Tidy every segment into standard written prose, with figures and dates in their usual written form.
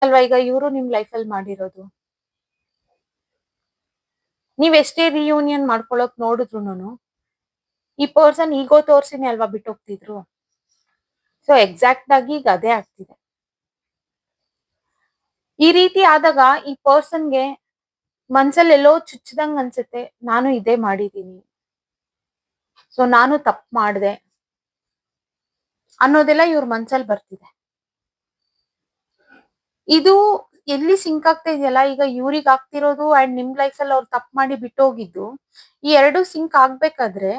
ಅಲ್ವಾ ಈಗ ಇವರು ನಿಮ್ ಲೈಫ್ ಅಲ್ಲಿ ಮಾಡಿರೋದು. ನೀವ್ ಎಷ್ಟೇ ರಿಯೂನಿಯನ್ ಮಾಡ್ಕೊಳಕ್ ನೋಡಿದ್ರುನು ಈ ಪರ್ಸನ್ ಈಗೋ ತೋರ್ಸಿನೇ ಅಲ್ವಾ ಬಿಟ್ಟೋಗ್ತಿದ್ರು. ಸೊ ಎಕ್ಸಾಕ್ಟ್ ಆಗಿ ಈಗ ಅದೇ ಆಗ್ತಿದೆ. ಈ ರೀತಿ ಆದಾಗ ಈ ಪರ್ಸನ್ಗೆ ಮನ್ಸಲ್ಲಿ ಎಲ್ಲೋ ಚುಚ್ಚದಂಗ್ ಅನ್ಸುತ್ತೆ, ನಾನು ಇದೇ ಮಾಡಿದೀನಿ, ಸೊ ನಾನು ತಪ್ಪು ಮಾಡ್ದೆ ಅನ್ನೋದೆಲ್ಲ ಇವ್ರ ಮನ್ಸಲ್ಲಿ ಬರ್ತಿದೆ. ಇದು ಎಲ್ಲಿ ಸಿಂಕ್ ಆಗ್ತಾ ಇದೆಯಲ್ಲ, ಈಗ ಇವ್ರಿಗೆ ಆಗ್ತಿರೋದು ಅಂಡ್ ನಿಮ್ ಲೈಫ್ ಅಲ್ಲಿ ಅವ್ರು ತಪ್ಪು ಮಾಡಿ ಬಿಟ್ಟೋಗಿದ್ದು, ಈ ಎರಡು ಸಿಂಕ್ ಆಗ್ಬೇಕಾದ್ರೆ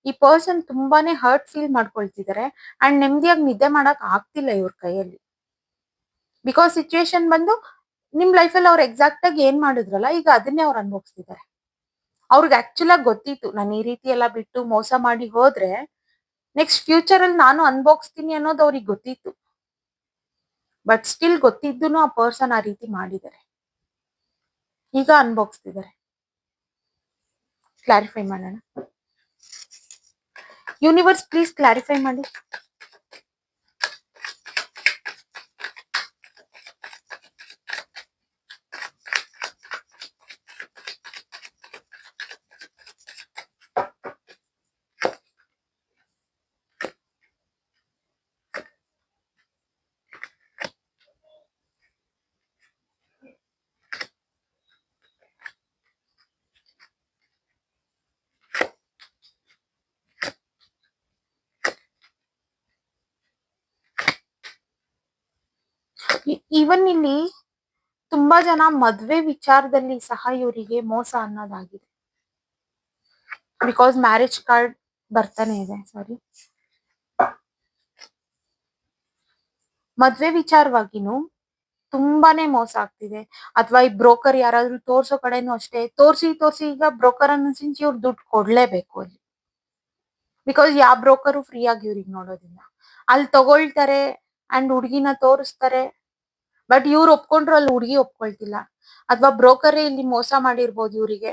ಈ ಪರ್ಸನ್ ತುಂಬಾನೇ ಹರ್ಟ್ ಫೀಲ್ ಮಾಡ್ಕೊಳ್ತಿದ್ದಾರೆ ಅಂಡ್ ನೆಮ್ಮದಿಯಾಗಿ ನಿದ್ದೆ ಮಾಡಕ್ ಆಗ್ತಿಲ್ಲ ಇವ್ರ ಕೈಯಲ್ಲಿ. ಬಿಕಾಸ್ ಸಿಚುವೇಶನ್ ಬಂದು ನಿಮ್ ಲೈಫ್ ಅಲ್ಲಿ ಅವ್ರು ಎಕ್ಸಾಕ್ಟ್ ಆಗಿ ಏನ್ ಮಾಡಿದ್ರಲ್ಲ, ಈಗ ಅದನ್ನೇ ಅವ್ರು ಅನುಭವಿಸ್ತಿದ್ದಾರೆ. ಅವ್ರಿಗೆ ಆಕ್ಚುಲ್ ಆಗಿ ಗೊತ್ತಿತ್ತು, ನಾನು ಈ ರೀತಿ ಎಲ್ಲ ಬಿಟ್ಟು ಮೋಸ ಮಾಡಿ ಹೋದ್ರೆ ನೆಕ್ಸ್ಟ್ ಫ್ಯೂಚರ್ ಅಲ್ಲಿ ನಾನು ಅನುಭವಿಸ್ತೀನಿ ಅನ್ನೋದು ಅವ್ರಿಗೆ ಗೊತ್ತಿತ್ತು. ಬಟ್ ಸ್ಟಿಲ್ ಗೊತ್ತಿದ್ದೂನು ಆ ಪರ್ಸನ್ ಆ ರೀತಿ ಮಾಡಿದ್ದಾರೆ, ಈಗ ಅನುಭವಿಸ್ತಿದ್ದಾರೆ. ಕ್ಲಾರಿಫೈ ಮಾಡೋಣ. ಯೂನಿವರ್ಸ್ ಪ್ಲೀಸ್ ಕ್ಲಾರಿಫೈ ಮಾಡಿ. ಈವನ್ ಇಲ್ಲಿ ತುಂಬಾ ಜನ ಮದ್ವೆ ವಿಚಾರದಲ್ಲಿ ಸಹ ಇವರಿಗೆ ಮೋಸ ಅನ್ನೋದಾಗಿದೆ. ಬಿಕಾಸ್ ಮ್ಯಾರೇಜ್ ಕಾರ್ಡ್ ಬರ್ತಾನೆ ಇದೆ. ಸಾರಿ, ಮದ್ವೆ ವಿಚಾರವಾಗಿನೂ ತುಂಬಾನೇ ಮೋಸ ಆಗ್ತಿದೆ. ಅಥವಾ ಈ ಬ್ರೋಕರ್ ಯಾರಾದ್ರೂ ತೋರ್ಸೋ ಕಡೆನೂ ಅಷ್ಟೇ, ತೋರ್ಸಿ ಈಗ ಬ್ರೋಕರ್ ಅನ್ನೋಸಿಂಚ್ ಇವ್ರು ದುಡ್ಡು ಕೊಡ್ಲೇಬೇಕು ಅಲ್ಲಿ. ಬಿಕಾಸ್ ಯಾವ ಬ್ರೋಕರು ಫ್ರೀ ಆಗಿ ಇವ್ರಿಗೆ ನೋಡೋದಿಲ್ಲ. ಅಲ್ಲಿ ತಗೊಳ್ತಾರೆ ಅಂಡ್ ಹುಡ್ಗಿನ ತೋರಿಸ್ತಾರೆ, ಬಟ್ ಇವ್ರು ಒಪ್ಕೊಂಡ್ರು ಅಲ್ಲಿ ಹುಡ್ಗಿ ಒಪ್ಕೊಳ್ತಿಲ್ಲ. ಅಥವಾ ಬ್ರೋಕರೇ ಇಲ್ಲಿ ಮೋಸ ಮಾಡಿರ್ಬೋದು ಇವರಿಗೆ,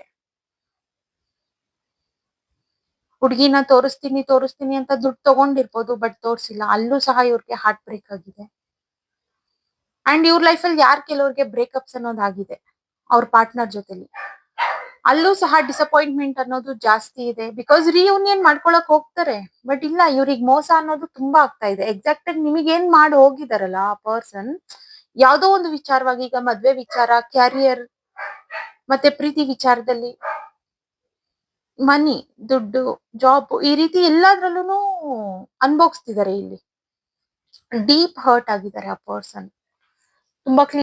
ಹುಡ್ಗಿನ ತೋರಿಸ್ತೀನಿ ಅಂತ ದುಡ್ಡು ತಗೊಂಡಿರ್ಬೋದು, ಬಟ್ ತೋರ್ಸಿಲ್ಲ. ಅಲ್ಲೂ ಸಹ ಇವ್ರಿಗೆ ಹಾರ್ಟ್ ಬ್ರೇಕ್ ಆಗಿದೆ. ಅಂಡ್ ಇವ್ರ ಲೈಫಲ್ಲಿ ಕೆಲವ್ರಿಗೆ ಬ್ರೇಕಪ್ಸ್ ಅನ್ನೋದಾಗಿದೆ ಅವ್ರ ಪಾರ್ಟ್ನರ್ ಜೊತೆಲಿ. ಅಲ್ಲೂ ಸಹ ಡಿಸಪಾಯಿಂಟ್ಮೆಂಟ್ ಅನ್ನೋದು ಜಾಸ್ತಿ ಇದೆ. ಬಿಕಾಸ್ ರಿಯೂನಿಯನ್ ಮಾಡ್ಕೊಳಕ್ ಹೋಗ್ತಾರೆ, ಬಟ್ ಇಲ್ಲ, ಇವ್ರಿಗೆ ಮೋಸ ಅನ್ನೋದು ತುಂಬಾ ಆಗ್ತಾ ಇದೆ. ಎಕ್ಸಾಕ್ಟ್ ಆಗಿ ನಿಮಗೇನ್ ಮಾಡಿ ಹೋಗಿದಾರಲ್ಲ ಆ ಪರ್ಸನ್, ಯಾವ್ದೋ ಒಂದು ವಿಚಾರವಾಗಿ, ಈಗ ಮದ್ವೆ ವಿಚಾರ, ಕ್ಯಾರಿಯರ್ ಮತ್ತೆ ಪ್ರೀತಿ ವಿಚಾರದಲ್ಲಿ, ಮನಿ, ದುಡ್ಡು, ಜಾಬ್, ಈ ರೀತಿ ಎಲ್ಲಾದ್ರಲ್ಲೂ ಅನುಭವಿಸ್ತಿದ್ದಾರೆ. ಇಲ್ಲಿ ಡೀಪ್ ಹರ್ಟ್ ಆಗಿದ್ದಾರೆ ಆ ಪರ್ಸನ್. ತುಂಬಾ